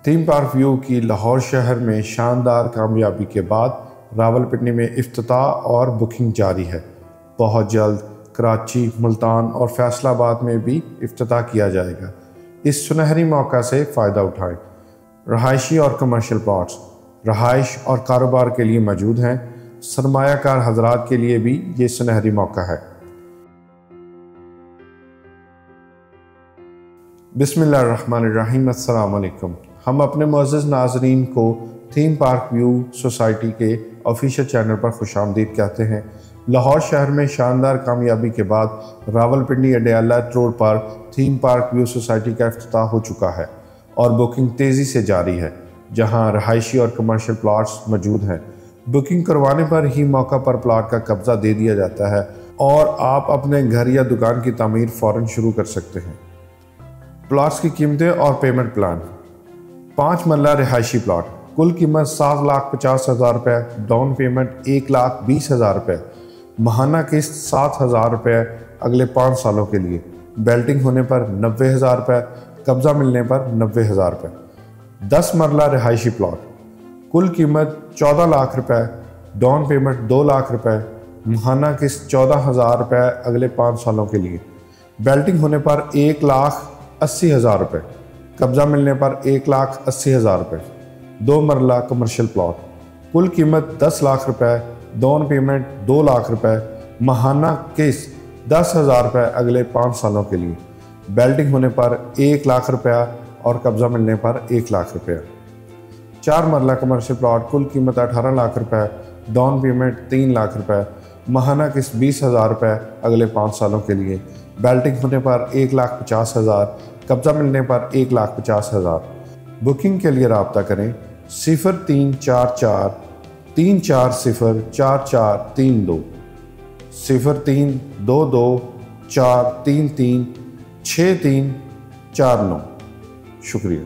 Theme park view की लाहौर शहर में शानदार कामयाबी के बाद रावलपिंडी में इफ्तिताह और बुकिंग जारी है। बहुत जल्द कराची, मुल्तान और फैसलाबाद में भी इफ्तिताह किया जाएगा। इस सुनहरी मौका से फ़ायदा उठाएं। रहायशी और कमर्शियल प्लॉट्स रहाइश और कारोबार के लिए मौजूद हैं। सरमायाकार हजरात के लिए भी ये सुनहरी मौका है। बिस्मिल्लाहिर्रहमानिर्रहीम। अस्सलाम वालेकुम। हम अपने मुअज़्ज़ज़ नाज़रीन को थीम पार्क व्यू सोसाइटी के ऑफिशियल चैनल पर खुशामदीद कहते हैं। लाहौर शहर में शानदार कामयाबी के बाद रावलपिंडी अडयाला रोड पर थीम पार्क व्यू सोसाइटी का इफ्तिताह हो चुका है और बुकिंग तेज़ी से जारी है, जहां रहायशी और कमर्शियल प्लाट्स मौजूद हैं। बुकिंग करवाने पर ही मौका पर प्लाट का कब्ज़ा दे दिया जाता है और आप अपने घर या दुकान की तामीर फ़ौरन शुरू कर सकते हैं। प्लाट्स की कीमतें और पेमेंट प्लान। 5 मरला रिहायशी प्लाट, कुल कीमत 7,50,000 रुपये, डाउन पेमेंट 1,20,000 रुपये, माहाना किस्त 7,000 रुपये अगले 5 सालों के लिए, बेल्टिंग होने पर 90,000 रुपये, कब्ज़ा मिलने पर 90,000 रुपये। 10 मरला रिहायशी प्लाट, कुल कीमत 14 लाख रुपये, डाउन पेमेंट 2 लाख रुपये, माहाना किस्त 14,000 रुपये अगले 5 सालों के लिए, बेल्टिंग होने पर 1,80,000 रुपये, कब्ज़ा मिलने पर 1,80,000 रुपये। 2 मरला कमर्शियल प्लॉट, कुल कीमत 10 लाख रुपये, डाउन पेमेंट 2 लाख रुपये, माहाना किस्त 10,000 रुपये अगले 5 सालों के लिए, बेल्टिंग होने पर 1 लाख रुपया और कब्ज़ा मिलने पर 1 लाख रुपया। 4 मरला कमर्शियल प्लॉट, कुल कीमत 18 लाख रुपये, डाउन पेमेंट 3 लाख रुपये, माहाना किस्त 20,000 रुपये अगले 5 सालों के लिए, बेल्टिंग होने पर 1,50,000, कब्ज़ा मिलने पर 1,50,000। बुकिंग के लिए रब्ता करें 0344 340 4432 0322 433 6349। शुक्रिया।